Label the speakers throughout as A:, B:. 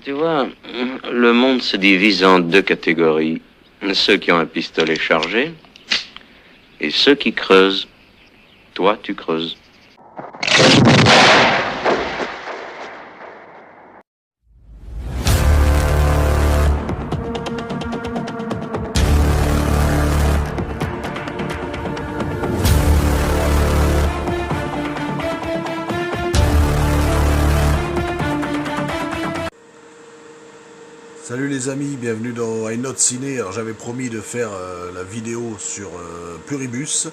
A: Tu vois, le monde se divise en deux catégories. Ceux qui ont un pistolet chargé et ceux qui creusent. Toi, tu creuses.
B: Salut les amis, bienvenue dans I Note Ciné. Alors j'avais promis de faire la vidéo sur Pluribus,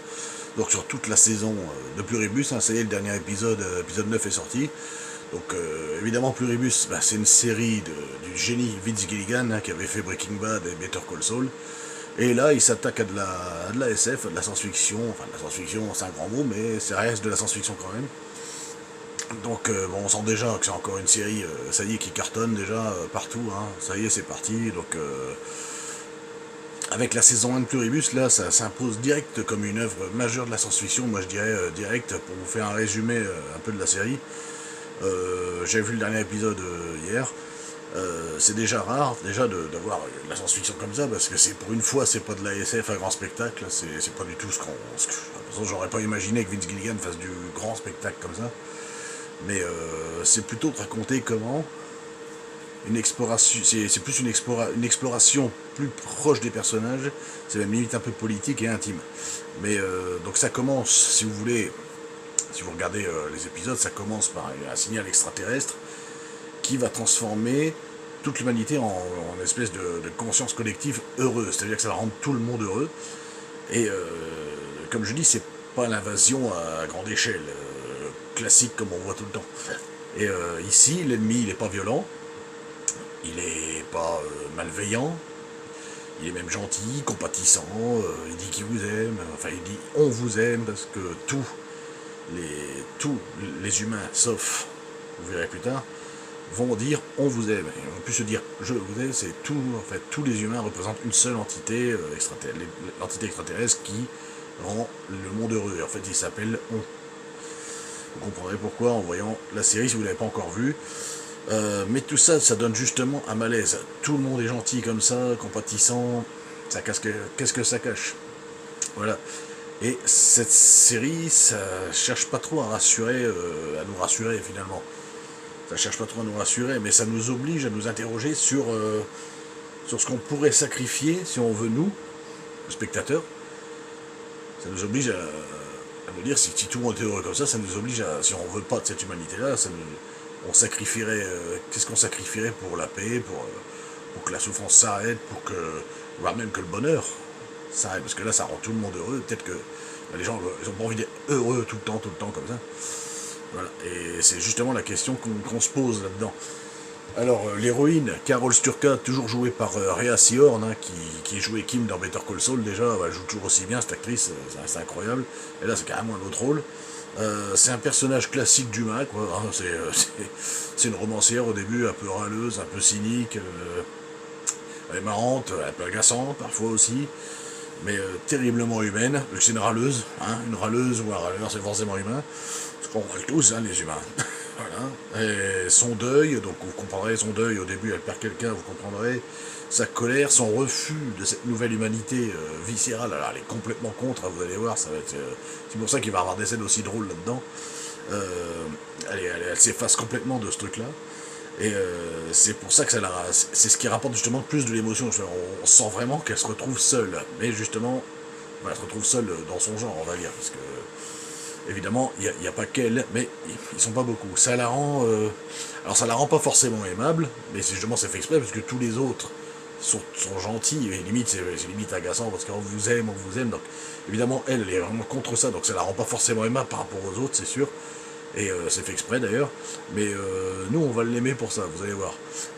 B: donc sur toute la saison de Pluribus, hein. Ça y est, le dernier épisode, épisode 9 est sorti. Donc évidemment Pluribus, c'est une série du génie Vince Gilligan, hein, qui avait fait Breaking Bad et Better Call Saul. Et là il s'attaque à de la SF, à de la science-fiction, enfin de la science-fiction c'est un grand mot, mais ça reste de la science-fiction quand même. Donc bon, on sent déjà que c'est encore une série, ça y est, qui cartonne déjà partout, hein. Ça y est, c'est parti. Donc avec la saison 1 de Pluribus, là, ça s'impose direct comme une œuvre majeure de la science-fiction, moi je dirais direct, pour vous faire un résumé un peu de la série. J'ai vu le dernier épisode hier. C'est déjà rare déjà d'avoir de la science-fiction comme ça, parce que c'est pour une fois, c'est pas de la SF à grand spectacle, c'est pas du tout ce qu'on... De toute façon, j'aurais pas imaginé que Vince Gilligan fasse du grand spectacle comme ça. Mais c'est plutôt de raconter comment une exploration, c'est plus une exploration plus proche des personnages, c'est même limite un peu politique et intime. Mais donc ça commence, si vous voulez, si vous regardez les épisodes, ça commence par un signal extraterrestre qui va transformer toute l'humanité en espèce de conscience collective heureuse, c'est-à-dire que ça va rendre tout le monde heureux. Et comme je dis, c'est pas l'invasion à grande échelle, classique comme on voit tout le temps. Et ici, l'ennemi, il est pas violent, il est pas malveillant, il est même gentil, compatissant, il dit qu'il vous aime, enfin il dit on vous aime, parce que tous les humains, sauf, vous verrez plus tard, vont dire on vous aime. Et on peut se dire je vous aime, c'est tout, en fait, tous les humains représentent une seule entité extraterrestre, l'entité extraterrestre qui rend le monde heureux. Et en fait, il s'appelle on. Vous comprendrez pourquoi en voyant la série si vous ne l'avez pas encore vue. Mais tout ça, ça donne justement un malaise. Tout le monde est gentil comme ça, compatissant. Qu'est-ce que ça cache? Voilà. Et cette série, ça cherche pas trop à nous rassurer finalement. Ça cherche pas trop à nous rassurer, mais ça nous oblige à nous interroger sur ce qu'on pourrait sacrifier si on veut, nous, le spectateur. Ça nous oblige à nous dire, si tout le monde était heureux comme ça nous oblige à, si on veut pas de cette humanité-là, on sacrifierait, qu'est-ce qu'on sacrifierait pour la paix, pour que la souffrance s'arrête, voire même que le bonheur s'arrête, parce que là ça rend tout le monde heureux, peut-être que les gens, ils ont pas envie d'être heureux tout le temps comme ça. Voilà, et c'est justement la question qu'on se pose là-dedans. Alors, l'héroïne, Carol Sturka, toujours jouée par Rhea Seehorn, hein, qui jouait Kim dans Better Call Saul, déjà, elle joue toujours aussi bien, cette actrice, c'est incroyable. Et là, c'est carrément un autre rôle. C'est un personnage classique d'humain, quoi. Hein, c'est une romancière au début, un peu râleuse, un peu cynique. Elle est marrante, un peu agaçante, parfois aussi. Mais terriblement humaine. C'est une râleuse, hein, ou un râleur, c'est forcément humain. Ce qu'on râle tous, hein, les humains. Voilà. Et son deuil, donc vous comprendrez son deuil, au début elle perd quelqu'un, vous comprendrez sa colère, son refus de cette nouvelle humanité viscérale. Alors elle est complètement contre, hein, vous allez voir, ça va être. C'est pour ça qu'il va y avoir des scènes aussi drôles là-dedans. Elle s'efface complètement de ce truc-là. Et c'est pour ça que c'est ce qui rapporte justement plus de l'émotion. On sent vraiment qu'elle se retrouve seule, mais justement, elle se retrouve seule dans son genre, on va dire, parce que évidemment, il n'y a pas qu'elle, mais ils sont pas beaucoup. Ça la rend... alors ça la rend pas forcément aimable, mais justement c'est fait exprès, parce que tous les autres sont gentils, et limite c'est limite agaçant, parce qu'on vous aime, donc évidemment elle est vraiment contre ça, donc ça la rend pas forcément aimable par rapport aux autres, c'est sûr, et c'est fait exprès d'ailleurs, mais nous on va l'aimer pour ça, vous allez voir.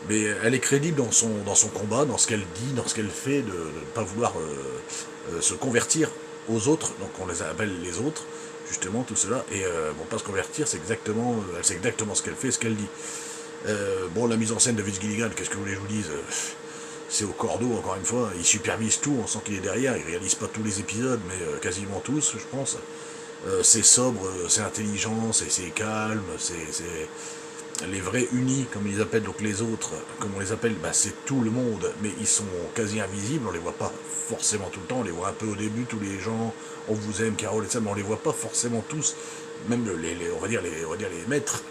B: Mais elle est crédible dans son combat, dans ce qu'elle dit, dans ce qu'elle fait, de ne pas vouloir se convertir aux autres, donc on les appelle les autres, justement tout cela, et bon, pas se convertir, c'est exactement, elle sait exactement ce qu'elle fait, ce qu'elle dit. Bon, la mise en scène de Vince Gilligan, qu'est-ce que vous voulez que je vous dise, c'est au cordeau, encore une fois, il supervise tout, on sent qu'il est derrière, il réalise pas tous les épisodes, mais quasiment tous, je pense. C'est sobre, c'est intelligent, c'est calme, les vrais unis, comme ils appellent, donc les autres, comme on les appelle, bah, c'est tout le monde, mais ils sont quasi invisibles, on les voit pas forcément tout le temps, on les voit un peu au début, tous les gens, on vous aime, Carole et ça, mais on les voit pas forcément tous, même on va dire les maîtres,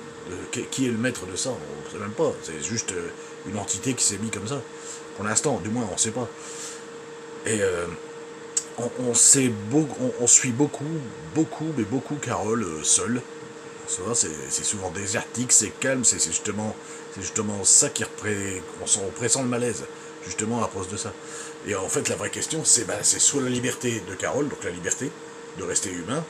B: qui est le maître de ça, on sait même pas, c'est juste une entité qui s'est mise comme ça, pour l'instant, du moins, on sait pas. Et on suit mais beaucoup Carole seule. C'est souvent désertique, c'est calme, c'est justement ça on pressent le malaise, justement à cause de ça. Et en fait, la vraie question, c'est soit la liberté de Carole, donc la liberté de rester humain,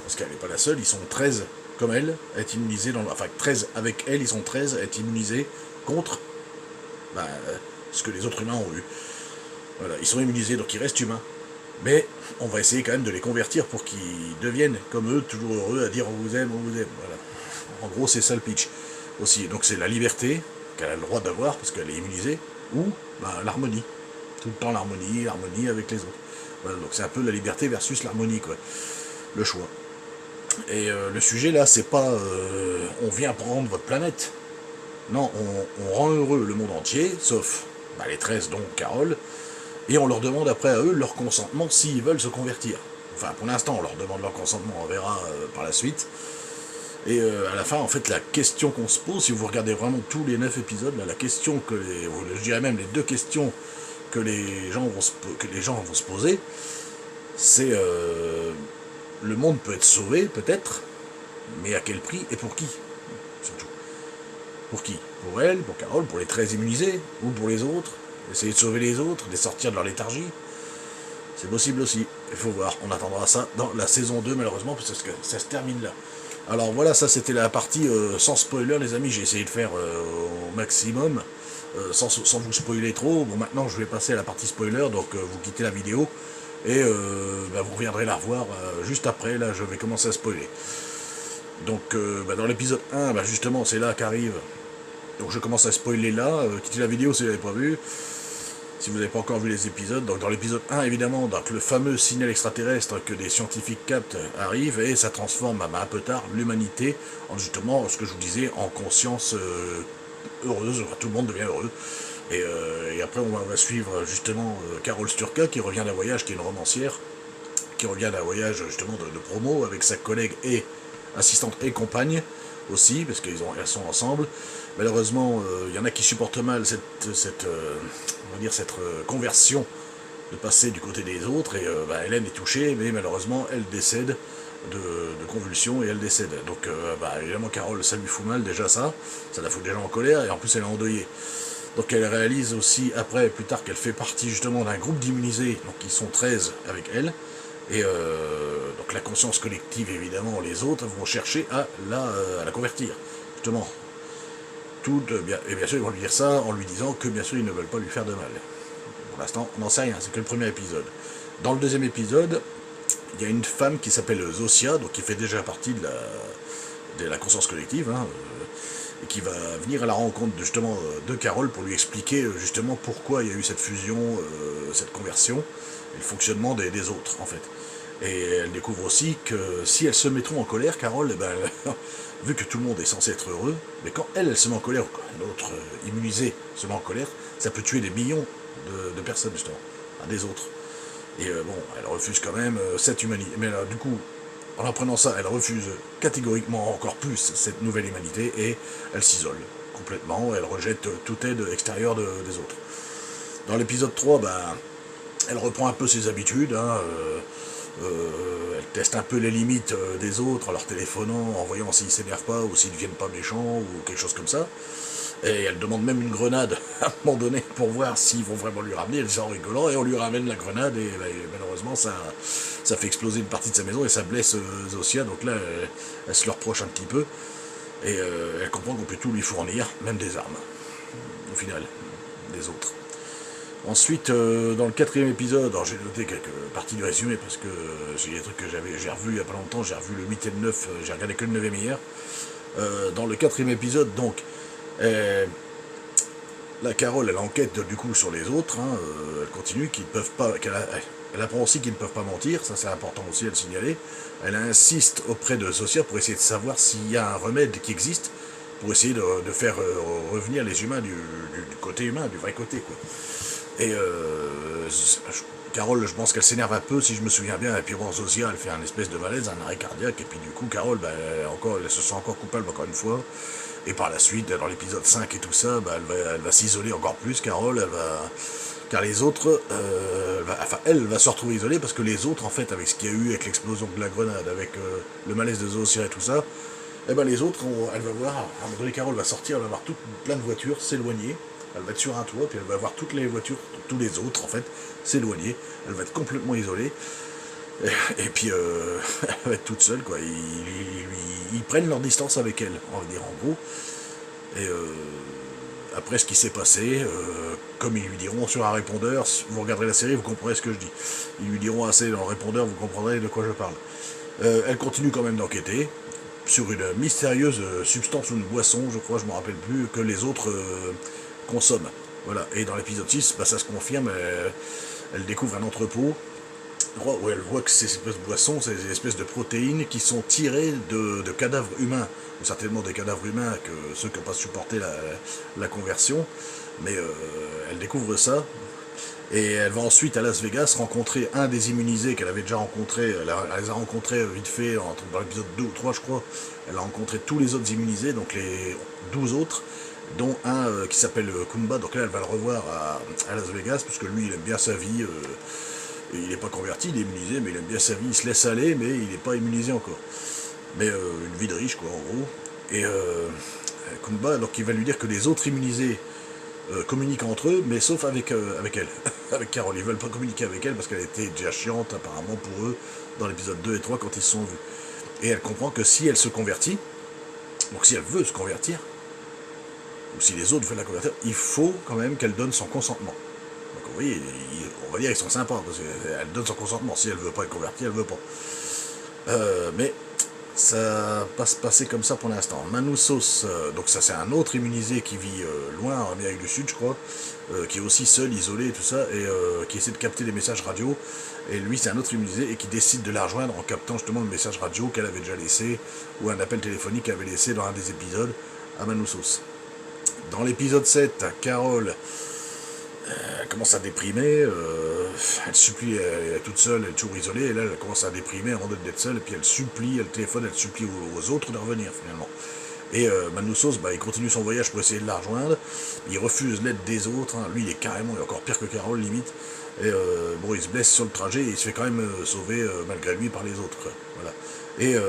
B: parce qu'elle n'est pas la seule, ils sont 13 comme elle, à être immunisés, enfin 13 avec elle, ils sont 13 à être immunisés contre bah, ce que les autres humains ont eu. Voilà, ils sont immunisés, donc ils restent humains. Mais on va essayer quand même de les convertir pour qu'ils deviennent comme eux, toujours heureux à dire on vous aime, on vous aime. Voilà. En gros, c'est ça le pitch. Aussi, donc c'est la liberté qu'elle a le droit d'avoir parce qu'elle est immunisée, ou bah, l'harmonie. Tout le temps l'harmonie avec les autres. Voilà, donc c'est un peu la liberté versus l'harmonie, quoi. Le choix. Et le sujet là, c'est pas on vient prendre votre planète. Non, on rend heureux le monde entier, sauf bah, les 13 dont Carole, et on leur demande après à eux leur consentement s'ils veulent se convertir. Enfin, pour l'instant, on leur demande leur consentement, on verra par la suite. Et à la fin, en fait, la question qu'on se pose, si vous regardez vraiment tous les 9 épisodes, là, la question je dirais même les 2 questions que les gens vont se poser, c'est le monde peut être sauvé, peut-être, mais à quel prix et pour qui, surtout. Pour qui? Pour elle, pour Carole, pour les 13 immunisés, ou pour les autres? Essayer de sauver les autres, de les sortir de leur léthargie. C'est possible aussi. Il faut voir. On attendra ça dans la saison 2, malheureusement, parce que ça se termine là. Alors voilà, ça c'était la partie sans spoiler, les amis. J'ai essayé de faire au maximum, sans vous spoiler trop. Bon, maintenant je vais passer à la partie spoiler, donc vous quittez la vidéo. Et bah, vous reviendrez la revoir juste après. Là, je vais commencer à spoiler. Donc bah, dans l'épisode 1, bah, justement, c'est là qu'arrive. Donc je commence à spoiler là. Quittez la vidéo si vous n'avez pas vu. Si vous n'avez pas encore vu les épisodes, donc dans l'épisode 1, évidemment, donc le fameux signal extraterrestre que des scientifiques captent arrive et ça transforme, un peu tard, l'humanité en justement, ce que je vous disais, en conscience heureuse, tout le monde devient heureux. Et après, on va suivre justement Carole Sturka qui revient d'un voyage, qui est une romancière, qui revient d'un voyage justement de promo avec sa collègue et assistante et compagne aussi, parce qu'elles sont ensemble. Malheureusement, il y en a qui supportent mal cette conversion de passer du côté des autres, et bah, Hélène est touchée, mais malheureusement, elle décède de convulsions, et elle décède. Donc, bah, évidemment, Carole, ça lui fout mal, déjà ça la fout déjà en colère, et en plus, elle est endeuillée. Donc, elle réalise aussi, après, plus tard, qu'elle fait partie justement d'un groupe d'immunisés, donc ils sont 13 avec elle, et donc la conscience collective, évidemment, les autres vont chercher à la convertir, justement. Et bien sûr, ils vont lui dire ça en lui disant que, bien sûr, ils ne veulent pas lui faire de mal. Pour l'instant, on n'en sait rien, c'est que le premier épisode. Dans le deuxième épisode, il y a une femme qui s'appelle Zosia, donc qui fait déjà partie de la conscience collective, et qui va venir à la rencontre justement de Carole pour lui expliquer justement pourquoi il y a eu cette fusion, cette conversion, et le fonctionnement des autres, en fait. Et elle découvre aussi que si elles se mettront en colère, Carole, eh ben, vu que tout le monde est censé être heureux, mais quand elle se met en colère, ou quand un autre immunisé se met en colère, ça peut tuer des millions de personnes, justement, des autres. Et bon, elle refuse quand même cette humanité. Mais là, du coup, en apprenant ça, elle refuse catégoriquement encore plus cette nouvelle humanité, et elle s'isole complètement, elle rejette toute aide extérieure des autres. Dans l'épisode 3, ben, elle reprend un peu ses habitudes, elle teste un peu les limites des autres en leur téléphonant, en voyant s'ils s'énervent pas ou s'ils deviennent pas méchants ou quelque chose comme ça. Et elle demande même une grenade à un moment donné pour voir s'ils vont vraiment lui ramener. Elle dit en rigolant, et on lui ramène la grenade, et malheureusement ça fait exploser une partie de sa maison et ça blesse Zosia. Donc là elle se le reproche un petit peu, et elle comprend qu'on peut tout lui fournir, même des armes, au final, des autres. Ensuite, dans le 4e épisode, alors j'ai noté quelques parties du résumé parce que j'ai des trucs que j'ai revus il n'y a pas longtemps, j'ai revu le 8 et le 9, j'ai regardé que le 9e hier. Dans le 4e épisode, donc, la Carole, elle enquête du coup sur les autres, elle continue, elle apprend aussi qu'ils ne peuvent pas mentir, ça c'est important aussi à le signaler. Elle insiste auprès de Zosia pour essayer de savoir s'il y a un remède qui existe pour essayer de faire revenir les humains du côté humain, du vrai côté, quoi. Et Carole, je pense qu'elle s'énerve un peu, si je me souviens bien, et puis bon, Zosia, elle fait un espèce de malaise, un arrêt cardiaque, et puis du coup, Carole, bah, elle se sent encore coupable encore une fois, et par la suite, dans l'épisode 5 et tout ça, bah, elle va s'isoler encore plus, Carole, car les autres, elle va se retrouver isolée, parce que les autres, en fait, avec ce qu'il y a eu, avec l'explosion de la grenade, avec le malaise de Zosia et tout ça, eh ben les autres, elle va voir, à un moment donné, Carole va sortir, elle va voir plein de voitures s'éloigner, elle va être sur un toit, puis elle va voir toutes les voitures, tous les autres, en fait, s'éloigner, elle va être complètement isolée, et puis elle va être toute seule, quoi. Ils prennent leur distance avec elle, on va dire, en gros, et après ce qui s'est passé, comme ils lui diront sur un répondeur, si vous regarderez la série, vous comprendrez ce que je dis. Ils lui diront assez dans le répondeur, vous comprendrez de quoi je parle. Elle continue quand même d'enquêter sur une mystérieuse substance ou une boisson, je crois, je ne me rappelle plus, que les autres consomment. Voilà. Et dans l'épisode 6, bah, ça se confirme, elle découvre un entrepôt où elle voit que ces espèces de boissons, c'est des espèces de protéines qui sont tirées de cadavres humains, ou certainement des cadavres humains, que ceux qui n'ont pas supporté la conversion, mais elle découvre ça, et elle va ensuite à Las Vegas rencontrer un des immunisés qu'elle avait déjà rencontré, elle les a rencontrés vite fait, dans l'épisode 2 ou 3 je crois, elle a rencontré tous les autres immunisés, donc les 12 autres, dont un qui s'appelle Kumba, donc là elle va le revoir à Las Vegas, parce que lui il aime bien sa vie, il n'est pas converti, il est immunisé, mais il aime bien sa vie, il se laisse aller, mais il n'est pas immunisé encore. Mais une vie de riche, quoi, en gros. Et Kumba, donc il va lui dire que les autres immunisés communiquent entre eux, mais sauf avec elle, avec Carole. Ils veulent pas communiquer avec elle parce qu'elle était déjà chiante, apparemment, pour eux, dans l'épisode 2 et 3, quand ils se sont vus. Et elle comprend que si elle se convertit, donc si elle veut se convertir, ou si les autres veulent la convertir, il faut quand même qu'elle donne son consentement. Donc vous voyez, on va dire qu'ils sont sympas, parce qu'elle donne son consentement. Si elle veut pas être convertie, elle veut pas. Mais ça va se passer comme ça pour l'instant. Manousos, donc ça c'est un autre immunisé qui vit loin en Amérique du Sud, je crois, qui est aussi seul, isolé et tout ça, et qui essaie de capter des messages radio. Et lui c'est un autre immunisé et qui décide de la rejoindre en captant justement le message radio qu'elle avait déjà laissé, ou un appel téléphonique qu'elle avait laissé dans un des épisodes à Manousos. Dans l'épisode 7, Carole elle commence à déprimer, elle supplie, elle est toute seule, elle est toujours isolée, et là elle commence à déprimer avant d'être seule, et puis elle supplie, elle téléphone, elle supplie aux autres de revenir finalement. Et Manousos, bah, il continue son voyage pour essayer de la rejoindre, il refuse l'aide des autres, hein. Lui il est encore pire que Carole limite, et bon il se blesse sur le trajet, et il se fait quand même sauver malgré lui par les autres, quoi. Voilà. Et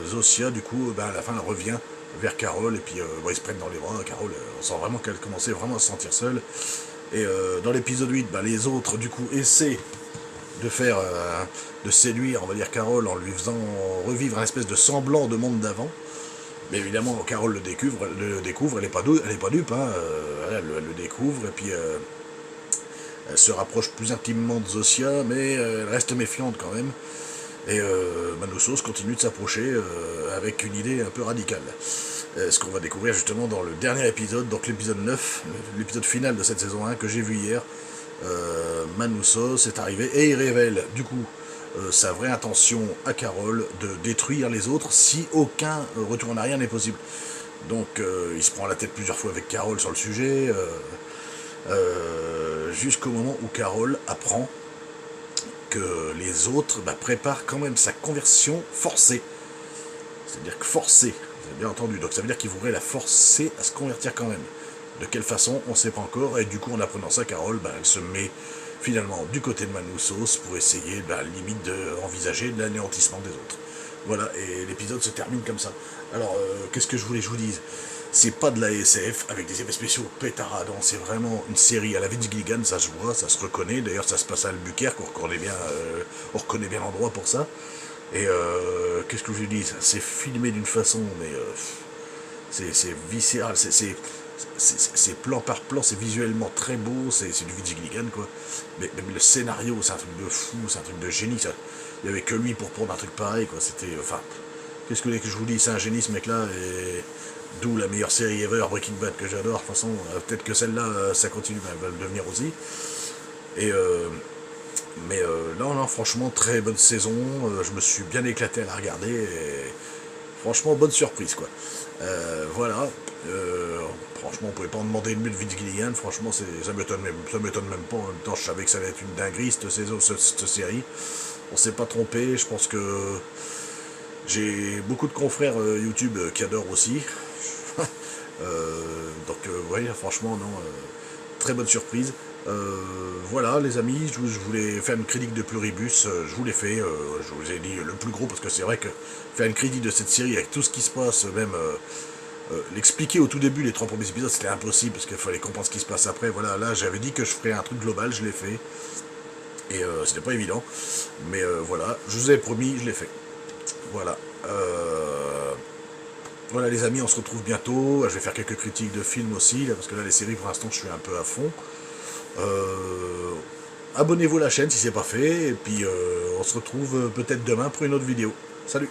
B: Zosia du coup, bah, à la fin elle revient vers Carole, et puis bon, ils se prennent dans les bras, Carole, on sent vraiment qu'elle commençait vraiment à se sentir seule. Et dans l'épisode 8, bah, les autres, du coup, essaient de séduire, on va dire, Carole en lui faisant revivre un espèce de semblant de monde d'avant. Mais évidemment, Carole le découvre, elle n'est pas dupe, hein, elle le découvre, et puis elle se rapproche plus intimement de Zosia, mais elle reste méfiante quand même. Et Manousos continue de s'approcher avec une idée un peu radicale. Ce qu'on va découvrir justement dans le dernier épisode, donc l'épisode 9, l'épisode final de cette saison 1 que j'ai vu hier. Manousos est arrivé et il révèle du coup sa vraie intention à Carole de détruire les autres si aucun retour en arrière n'est possible. Donc il se prend la tête plusieurs fois avec Carole sur le sujet, jusqu'au moment où Carole apprend que les autres préparent quand même sa conversion forcée. C'est-à-dire que forcée, vous avez bien entendu, donc ça veut dire qu'ils voudraient la forcer à se convertir quand même. De quelle façon, on ne sait pas encore, et du coup en apprenant ça, Carole, elle se met finalement du côté de Manousos pour essayer, limite, d'envisager de l'anéantissement des autres. Voilà, et l'épisode se termine comme ça. Alors, qu'est-ce que je voulais que je vous dise? C'est pas de la SF avec des effets spéciaux pétaradants, c'est vraiment une série à la Vince Gilligan, ça se voit, ça se reconnaît, d'ailleurs ça se passe à Albuquerque, on reconnaît bien l'endroit pour ça. Et qu'est-ce que je vous dis? C'est filmé d'une façon, mais c'est viscéral, c'est plan par plan, c'est visuellement très beau, c'est du Vince Gilligan, quoi. Mais même le scénario, c'est un truc de fou, c'est un truc de génie. Il n'y avait que lui pour prendre un truc pareil, quoi. C'était, enfin, qu'est-ce que je vous dis? C'est un génie, ce mec-là, et d'où la meilleure série ever, Breaking Bad, que j'adore. De toute façon, peut-être que celle-là, ça continue, elle va le devenir aussi. Et mais non, franchement, très bonne saison. Je me suis bien éclaté à la regarder. Et franchement, bonne surprise, quoi. Voilà. Franchement, on pouvait pas en demander mieux de Vince Gilligan. Franchement, ça m'étonne même pas. En même temps, je savais que ça allait être une dinguerie, cette série. On s'est pas trompé. Je pense que j'ai beaucoup de confrères YouTube qui adorent aussi. Oui, franchement, non. Très bonne surprise. Voilà, les amis, je voulais faire une critique de Pluribus. Je vous l'ai fait. Je vous ai dit le plus gros parce que c'est vrai que faire une critique de cette série avec tout ce qui se passe, même. L'expliquer au tout début, les 3 premiers épisodes, c'était impossible parce qu'il fallait comprendre ce qui se passe après. Voilà, là j'avais dit que je ferais un truc global, je l'ai fait. Et c'était pas évident. Mais voilà, je vous avais promis, je l'ai fait. Voilà. Voilà les amis, on se retrouve bientôt. Je vais faire quelques critiques de films aussi, là, parce que là les séries pour l'instant je suis un peu à fond. Abonnez-vous à la chaîne si c'est pas fait. Et puis on se retrouve peut-être demain pour une autre vidéo. Salut!